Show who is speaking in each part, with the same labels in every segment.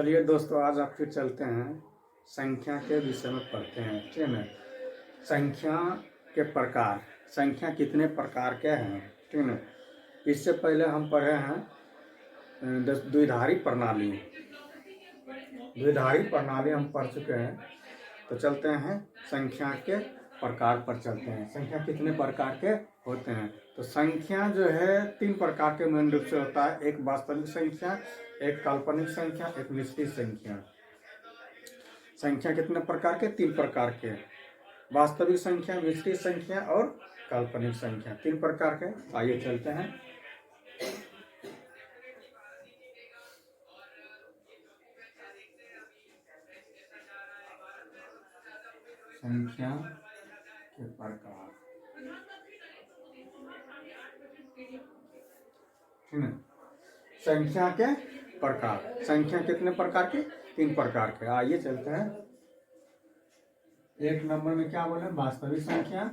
Speaker 1: चलिए दोस्तों, आज आप फिर चलते हैं संख्या के विषय में पढ़ते हैं। ठीक है ना। संख्या के प्रकार, संख्या कितने प्रकार के हैं। ठीक है ना। इससे पहले हम पढ़े हैं द्विधारी प्रणाली। द्विधारी प्रणाली हम पढ़ चुके हैं। तो चलते हैं संख्या के प्रकार पर चलते हैं। संख्या कितने प्रकार के होते हैं। तो संख्या जो है तीन प्रकार के मेन रूप से होता है। एक वास्तविक संख्या, एक काल्पनिक संख्या, एक निश्चित संख्या। संख्या कितने प्रकार के? तीन प्रकार के। वास्तविक संख्या, निश्चित संख्या और काल्पनिक संख्या, तीन प्रकार के। आइए चलते हैं। संख्या के प्रकार। ठीक है। संख्या के प्रकार। संख्या कितने प्रकार के? तीन प्रकार के। आइए चलते हैं। एक नंबर में क्या बोले? वास्तविक संख्या।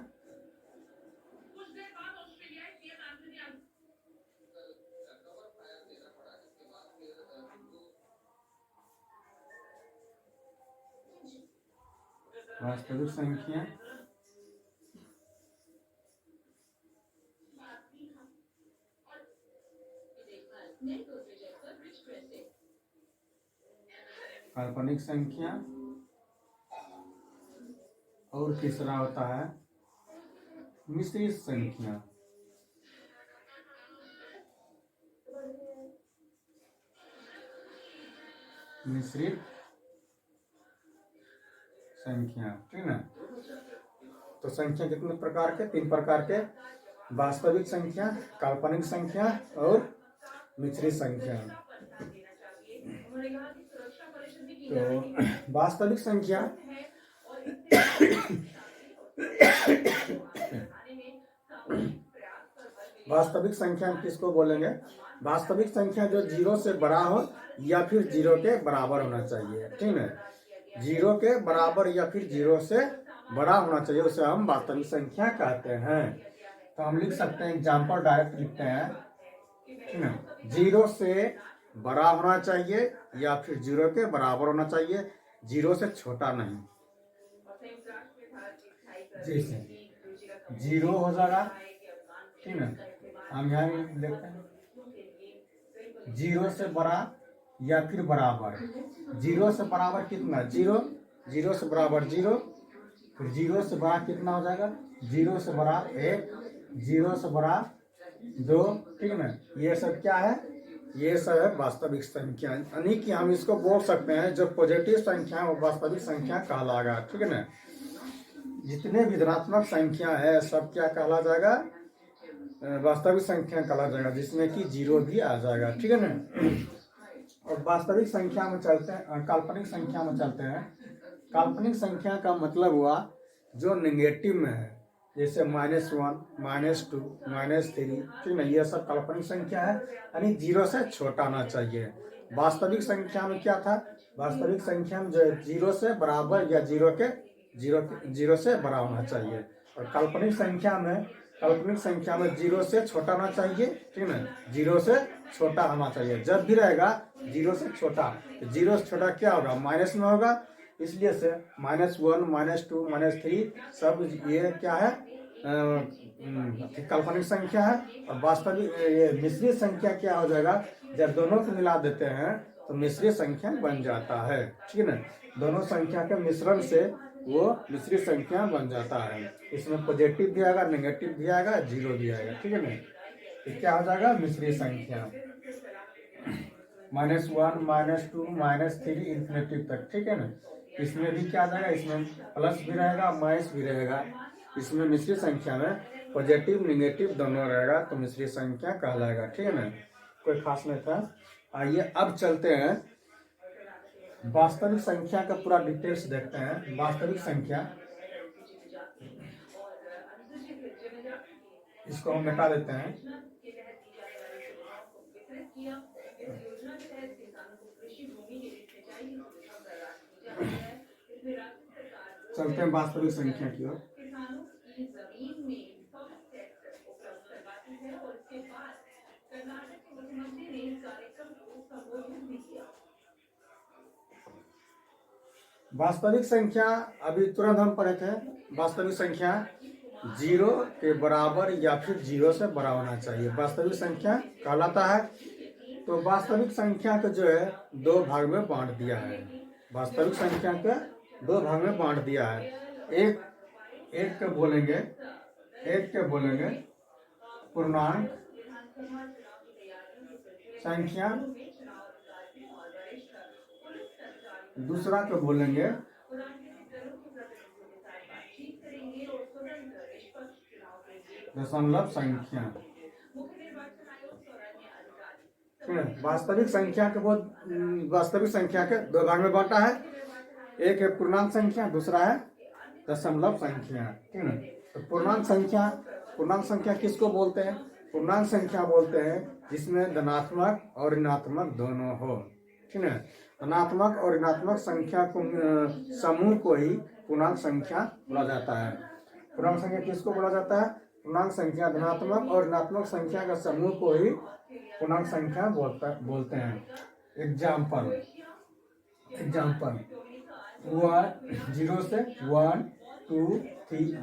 Speaker 1: वास्तविक संख्या, काल्पनिक संख्या और तीसरा होता है मिश्रित संख्या। मिश्रित संख्या। ठीक है। तो संख्या कितने प्रकार के? तीन प्रकार के। वास्तविक संख्या, काल्पनिक संख्या और मिश्रित संख्या। तो वास्तविक संख्या वास्तविक संख्या हम किसको बोलेंगे? वास्तविक संख्या जो जीरो से बड़ा हो या फिर जीरो के बराबर होना चाहिए। ठीक है। जीरो के बराबर या फिर जीरो से बड़ा होना चाहिए, उसे हम वास्तविक संख्या कहते हैं। तो हम लिख सकते हैं, एग्जाम्पल डायरेक्ट लिखते हैं। ठीक है। जीरो से बड़ा होना चाहिए या फिर जीरो के बराबर होना चाहिए, जीरो से छोटा नहीं। जैसे जीरो हो जाएगा। ठीक है। हम यहाँ देखते हैं जीरो से बड़ा या फिर बराबर। जीरो से बराबर कितना? जीरो। जीरो से बराबर जीरो। फिर जीरो से बड़ा कितना हो जाएगा? जीरो से बड़ा एक, जीरो से बड़ा दो। ठीक है ना। ये सब क्या है? ये सब है वास्तविक संख्या। यानी कि हम इसको बोल सकते हैं जो पॉजिटिव संख्या है वो वास्तविक संख्या कहलाएगा। ठीक है ना। जितने भी धनात्मक संख्या है सब क्या कहला जाएगा? वास्तविक संख्या कहला जाएगा, जिसमें कि जीरो भी आ जाएगा। ठीक है ना। और वास्तविक संख्या में चलते हैं, काल्पनिक संख्या में चलते हैं। काल्पनिक संख्या का मतलब हुआ जो नेगेटिव में है, जैसे -1, -2, -3। ठीक है। यह सब काल्पनिक संख्या है, यानी जीरो से छोटा होना चाहिए। वास्तविक संख्या में क्या था? वास्तविक संख्या में जो जीरो से बराबर या जीरो से बड़ा होना चाहिए। और काल्पनिक संख्या में जीरो से छोटा होना चाहिए। ठीक है ना। जीरो से छोटा होना चाहिए। जब भी रहेगा जीरो से छोटा, तो जीरो से छोटा क्या होगा? माइनस में होगा। इसलिए से -1, -2, -3 सब ये क्या है? काल्पनिक संख्या है। और वास्तविक ये मिश्रित संख्या क्या हो जाएगा? जब दोनों को मिला देते हैं तो मिश्रित संख्या बन जाता है। ठीक है ना। दोनों संख्या के मिश्रण से वो मिश्रित संख्या बन जाता है। इसमें पॉजिटिव भी आएगा, नेगेटिव भी आएगा, जीरो भी आएगा। ठीक है ना। तो क्या हो जाएगा? मिश्रित संख्या। -1, -2, -3 इन्फिनिटी तक। ठीक है ना। इसमें भी क्या आ जाएगा? इसमें प्लस भी रहेगा, माइनस भी रहेगा। इसमें मिश्रित संख्या में पॉजिटिव नेगेटिव दोनों रहेगा, तो मिश्रित संख्या कहलाएगा। ठीक है ना। कोई खास नहीं था। आइए अब चलते हैं वास्तविक संख्या का पूरा डिटेल्स देखते हैं। वास्तविक संख्या, इसको हम मिटा देते हैं। चलते हैं वास्तविक संख्या की ओर। वास्तविक संख्या अभी तुरंत हम पढ़े थे। वास्तविक संख्या 0 के बराबर या फिर 0 से बड़ा होना चाहिए, वास्तविक संख्या कहलाता है। तो वास्तविक संख्या को जो है दो भाग में बांट दिया है। वास्तविक संख्या को दो भाग में बांट दिया है। एक के बोलेंगे पूर्णांक संख्या, दूसरा को बोलेंगे दशमलव संख्या। वास्तविक संख्या के वास्तविक संख्या के दो भाग में बांटा है। एक है पूर्णांक संख्या, दूसरा है दशमलव संख्या। ठीक है। तो पूर्णांक संख्या किसको बोलते हैं? पूर्णांक संख्या बोलते हैं जिसमें धनात्मक और ऋणात्मक दोनों हो। ठीक है। धनात्मक और ऋणात्मक संख्या को समूह को ही पूर्णांक संख्या बोला जाता है। पूर्णांक संख्या किसको बोला जाता है? पूर्णांक संख्या धनात्मक और ऋणात्मक संख्या का समूह को ही पूर्णांक संख्या बोलते हैं। एग्जाम्पल 0 से 1 2 3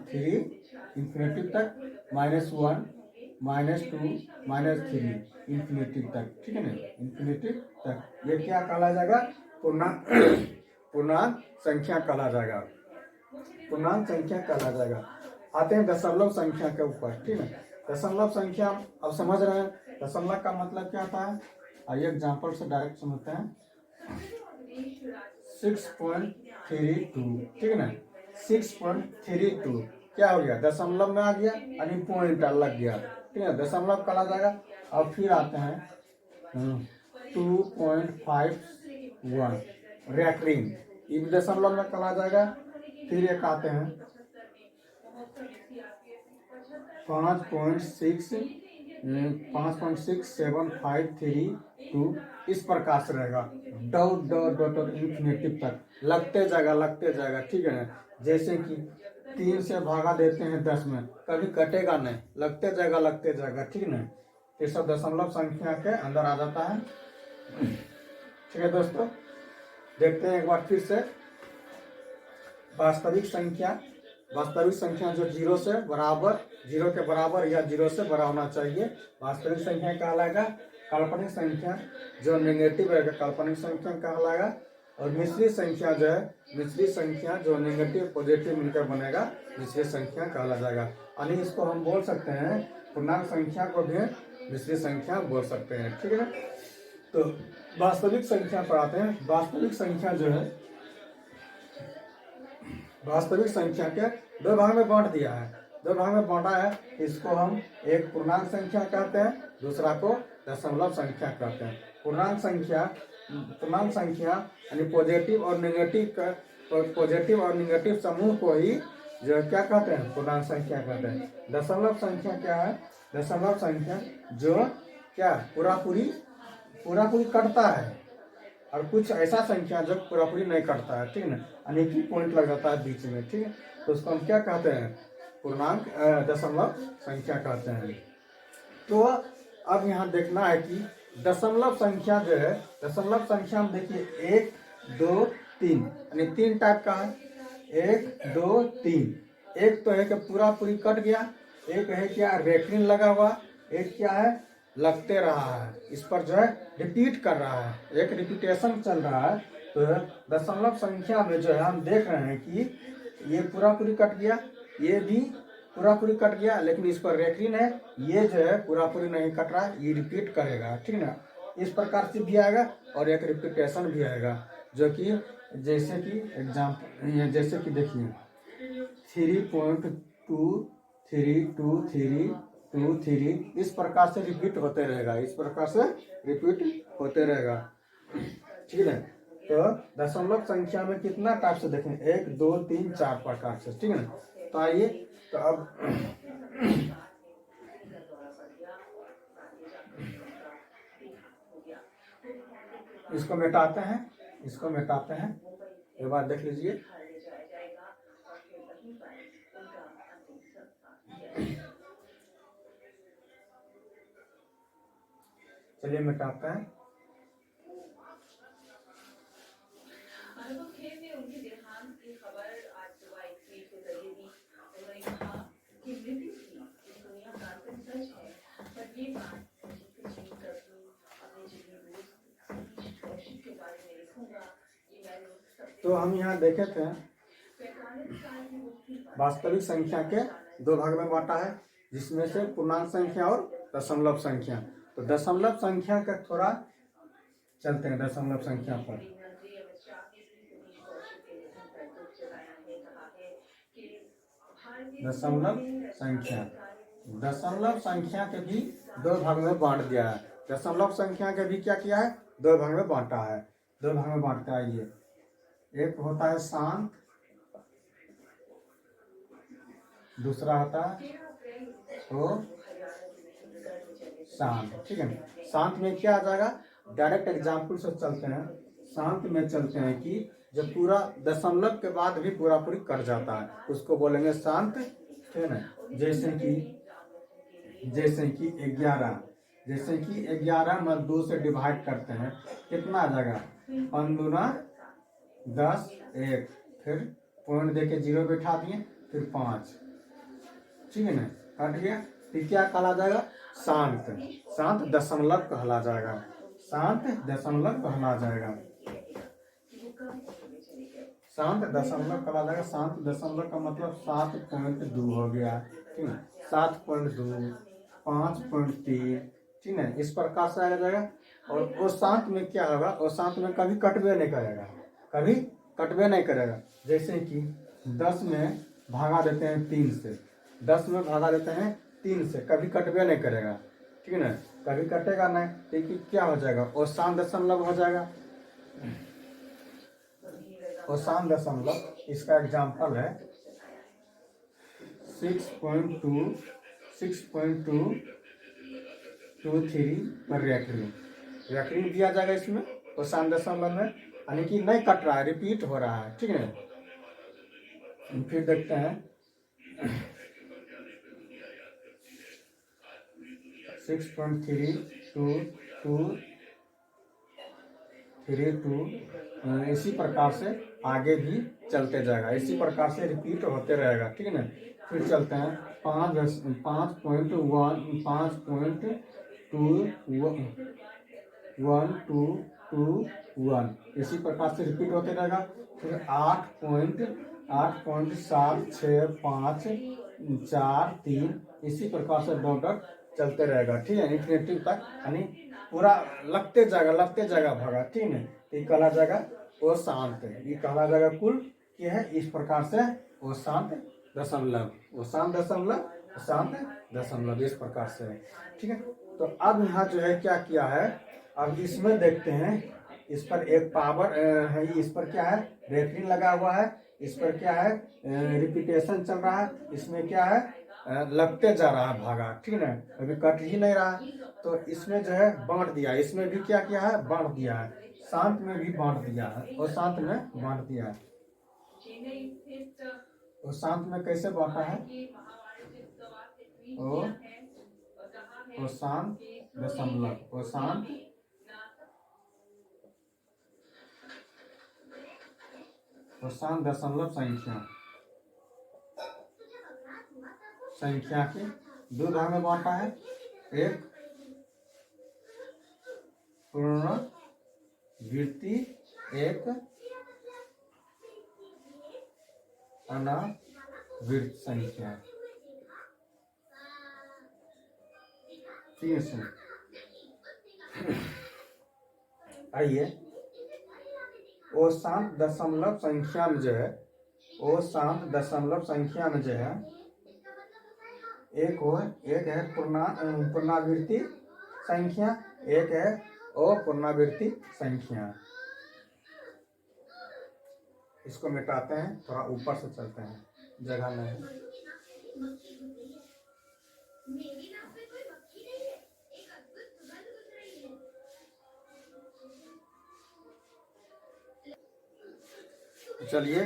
Speaker 1: इंफिनिटी तक, -1 -2 -3 इंफिनिटी तक। ठीक है ना, इंफिनिटी तक। ये क्या कहला जाएगा? पूर्णांक संख्या कहला जाएगा। पूर्णांक संख्या कहला जाएगा। आते हैं दशमलव संख्या के ऊपर। ठीक है। दशमलव संख्या अब समझ रहे हैं दशमलव का मतलब क्या होता है? आइए एग्जाम्पल से डायरेक्ट समझते हैं। 6.32। ठीक है ना, 6.32 क्या हो गया? दशमलव में आ गया यानी पॉइंट लग गया। ठीक है, दशमलव कहला जाएगा। अब फिर आते हैं 2.51 रैटरिंग, ये भी दशमलव में कहला जाएगा। फिर एक आते हैं 5.6753 इस प्रकार से रहेगा। डॉट इंफिनिटी तक लगते जाएगा। ठीक है ना, जैसे कि 3 से भागा देते हैं 10 में, कभी कटेगा नहीं, लगते जाएगा। ठीक है ना, ये सब दशमलव संख्या के अंदर आ जाता है। ठीक है दोस्तों, देखते हैं एक बार फिर से। वास्तविक संख्या जो 0 के बराबर या 0 से बड़ा होना चाहिए, वास्तविक संख्या कहलाएगा। काल्पनिक संख्या जो नेगेटिव रहेगा, काल्पनिक संख्या कहलाएगा। और मिश्रित संख्या जो नेगेटिव पॉजिटिव मिलकर बनेगा, मिश्रित संख्या कहला जाएगा। यानी इसको हम बोल सकते हैं, पूर्णांक संख्या को भी मिश्रित संख्या बोल सकते हैं। ठीक है ना। तो वास्तविक संख्या पर आते हैं। वास्तविक संख्या जो है, वास्तविक संख्या के दो भाग में बांट दिया है। दो भाग में बांटा है, इसको हम एक पूर्णांक संख्या कहते हैं, दूसरा को दशमलव संख्या कहते हैं। पूर्णांक संख्या यानी पॉजिटिव और नेगेटिव समूह को ही जो क्या कहते हैं? पूर्णांक संख्या कहते हैं। दशमलव संख्या क्या है? दशमलव संख्या जो क्या पूरा कटता है, और कुछ ऐसा संख्या जो पूरी नहीं कटता है। ठीक है ना, यानी कि पॉइंट लग जाता है बीच में। ठीक है, तो उसको हम क्या कहते हैं? पूर्णांक दशमलव संख्या कहते हैं। तो अब यहाँ देखना है कि दशमलव संख्या जो है, दशमलव संख्या में देखिए 1 2 3 यानी 3 टाइप का है। 1 2 3। एक तो है कि पूरी कट गया, एक है क्या रेफरिंग लगा हुआ, एक क्या है लगते रहा है, इस पर जो है रिपीट कर रहा है, एक रिपीटेशन चल रहा है। तो दशमलव संख्या में जो है हम देख रहे हैं कि ये पूरी कट गया, ये भी पूरी कट गया, लेकिन इस पर रेफरिंग है, ये जो है पूरी नहीं कट रहा है, ये रिपीट करेगा। ठीक है ना, इस प्रकार से भी आएगा और एक रिपीटेशन भी आएगा, जो कि जैसे कि एग्जाम्पल, जैसे कि देखिए 3.2323 इस प्रकार से रिपीट होते रहेगा। ठीक है, तो दशमलव संख्या में कितना टाइप से देखें? 1 2 3 4 प्रकार से। ठीक है ना, तो आइए, तो अब इसको मिटाते हैं। एक बार देख लीजिए। चलिए मिटाते हैं। तो हम यहाँ देखे थे वास्तविक संख्या के दो भाग में बांटा है, जिसमें से पूर्णांक संख्या और दशमलव संख्या। तो दशमलव संख्या का थोड़ा चलते हैं, दशमलव संख्या पर। दशमलव संख्या के भी दो भाग में बांट दिया है। दशमलव संख्या के भी क्या किया है, दो भाग में बांटा है। दो भाग में बांटता है ये, एक होता है शांत, दूसरा होता है तो शांत। ठीक है, शांत में क्या आ जाएगा, डायरेक्ट एग्जाम्पल से चलते हैं। शांत में चलते हैं कि जब पूरा दशमलव के बाद भी पूरा पूरी कट जाता है, उसको बोलेंगे शांत। ठीक है ना, जैसे कि 11, जैसे कि 11 में 2 से डिवाइड करते हैं, कितना आ जाएगा, 5 दूना 10, 1, फिर पॉइंट देके 0 बैठा दिए, फिर 5। ठीक है ना, कट गया। फिर क्या कहला जाएगा, शांत। शांत दशमलव कहला जाएगा, शांत दशमलव कहला जाएगा, शांत दशमलव कहला जाएगा। शांत दशमलव का मतलब 7.2 हो गया। ठीक है, 7.2, 5.3। ठीक है, इस प्रकार से आ जाएगा। और वो शांत में क्या होगा, वो शांत में कभी कटवे नहीं करेगा, कभी कटवे नहीं करेगा। जैसे कि 10 में भागा देते हैं 3 से, 10 में भागा देते हैं 3 से, कभी कटवे नहीं करेगा। ठीक है ना, कभी कटेगा नहीं, लेकिन क्या हो जाएगा, वो शांत दशमलव हो जाएगा। वो शांत दशमलव, इसका एग्जाम्पल है 6.23 पर रेक्टिंग दिया जाएगा इसमें, वो शांत दशमलव में, यानी कि नहीं कट रहा है, रिपीट हो रहा है। ठीक है, फिर देखते हैं 6.3232, इसी प्रकार से आगे भी चलते जाएगा, इसी प्रकार से रिपीट होते रहेगा। ठीक है ना, फिर चलते हैं 5.1.2.1, इसी प्रकार से रिपीट होते रहेगा। फिर 8.7654 इसी प्रकार से डॉट चलते रहेगा। ठीक है, इन्फिनिटी तक, यानी पूरा लगते जाएगा भागा। ठीक है, ये कहला जाएगा वो शांत है, ये कहला जाएगा कुल क्या है, इस प्रकार से वो शांत दशमलव, वो शांत दशमलव, शांत दशमलव, इस प्रकार से है। ठीक है, तो अब यहाँ जो है क्या किया है, अब इसमें देखते हैं, इस पर एक पावर है, इस पर क्या है, रेफरिंग लगा हुआ है, इस पर क्या है, रिपीटेशन चल रहा है, इसमें क्या है, लगते जा रहा है भागा। ठीक है ना, अभी कट ही नहीं रहा, तो इसमें जो है बांट दिया, इसमें भी क्या किया है, बांट दिया है, शांत में भी बांट दिया है, और शांत में बांट दिया है। और शांत में कैसे बांटा है, और शांत दशमलव, और शांत दशमलव संख्या के दो भाग में बांटा है, एक पुनरावृत्ति, एक अनावृत्त संख्या। ठीक है, आइए, वो शांत दशमलव संख्या में जो है, वो शांत दशमलव संख्या में जो है, एक है पुनरावृत्ति संख्या, एक है अपुनरावृत्ति संख्या। इसको मिटाते हैं, थोड़ा ऊपर से चलते हैं, जगह नहीं। चलिए,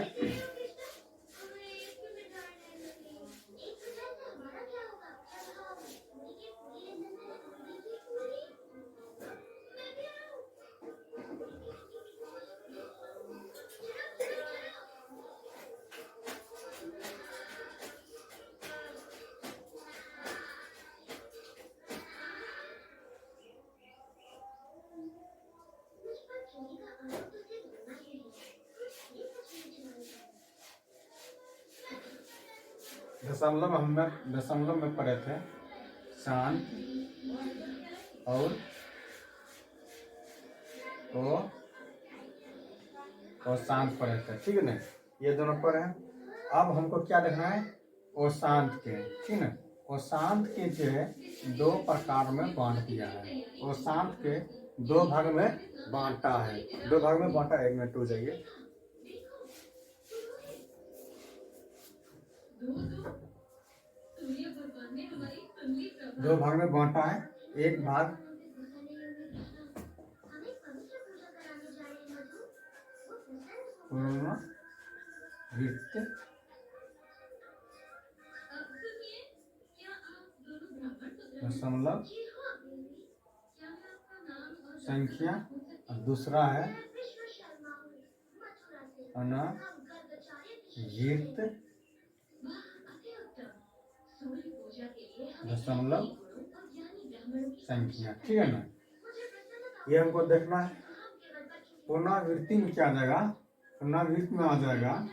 Speaker 1: दशमलव में पढ़े थे शांत और शांत पढ़े थे, ठीक है ना। ये दोनों पढ़े हैं। अब हमको क्या देखना है, और शांत के, ठीक है। और शांत के जो है 2 प्रकार में बांट दिया है। और शांत के 2 भाग में बांटा है। 2 भाग में बांटा, 1 मिनट हो जाइए। दो भाग में बांटा है। एक भाग वृत्त दशमलव संख्या, और दूसरा है अनवृत्त दशमलव संख्या, ठीक है ना। ये हमको देखना है। पुनरावृत्ति में क्या आ जाएगा, पुनरावृत्ति में आ जाएगा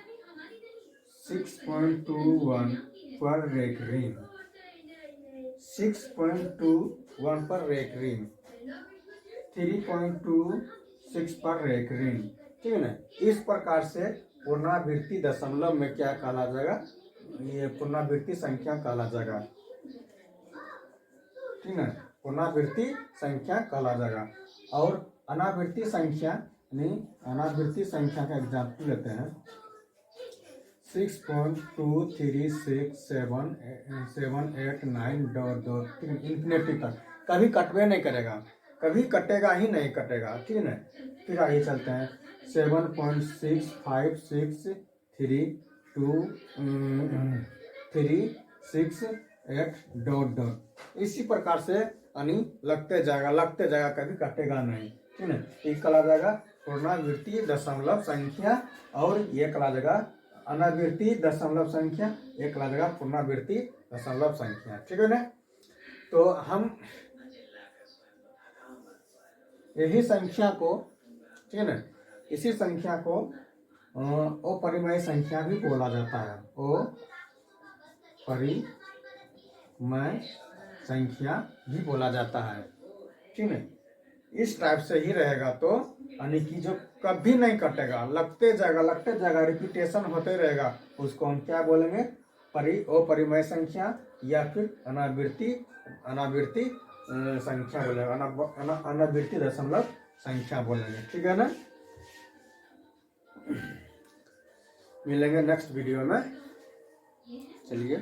Speaker 1: 6.21 पर रेकरिंग, 6.21 पर रेकरिंग, 3.26 पर रेकरिंग, ठीक है ना। इस प्रकार से पुनरावृत्ति दशमलव में क्या कहला जाएगा, ये पुनरावृत्ति संख्या कहला जाएगा, ठीक है। पुनरावृत्ति संख्या कहला जाएगा। और अनावृत्ति संख्या, नहीं, अनावृत्ति संख्या का एग्जाम्पल लेते हैं 6.2367789 इन्फिनिटी तक। कभी कटवे नहीं करेगा, कभी कटेगा ही नहीं कटेगा, ठीक है ना। फिर आगे चलते हैं 7.656368 इसी प्रकार से यानी लगते जाएगा, कभी कटेगा नहीं, ठीक है। एक कला जाएगा पुनरावृत्ति दशमलव संख्या, और ये कला जाएगा अनावृत्ति दशमलव संख्या, एक कला जाएगा पुनरावृत्ति दशमलव संख्या, ठीक है ना। तो हम यही संख्या को, ठीक है ना, इसी संख्या को अपरिमेय संख्या भी बोला जाता है। अपरिमेय संख्या भी बोला जाता है, ठीक है। इस टाइप से ही रहेगा, तो यानी कि जो कभी नहीं कटेगा, लगते जाएगा, रिपीटेशन होते रहेगा, उसको हम क्या बोलेंगे, अपरिमेय संख्या या फिर अनावृत्ति संख्या बोलेंगे, अनावृत्ति दशमलव संख्या बोलेंगे, ठीक है ना। मिलेंगे नेक्स्ट वीडियो में, चलिए।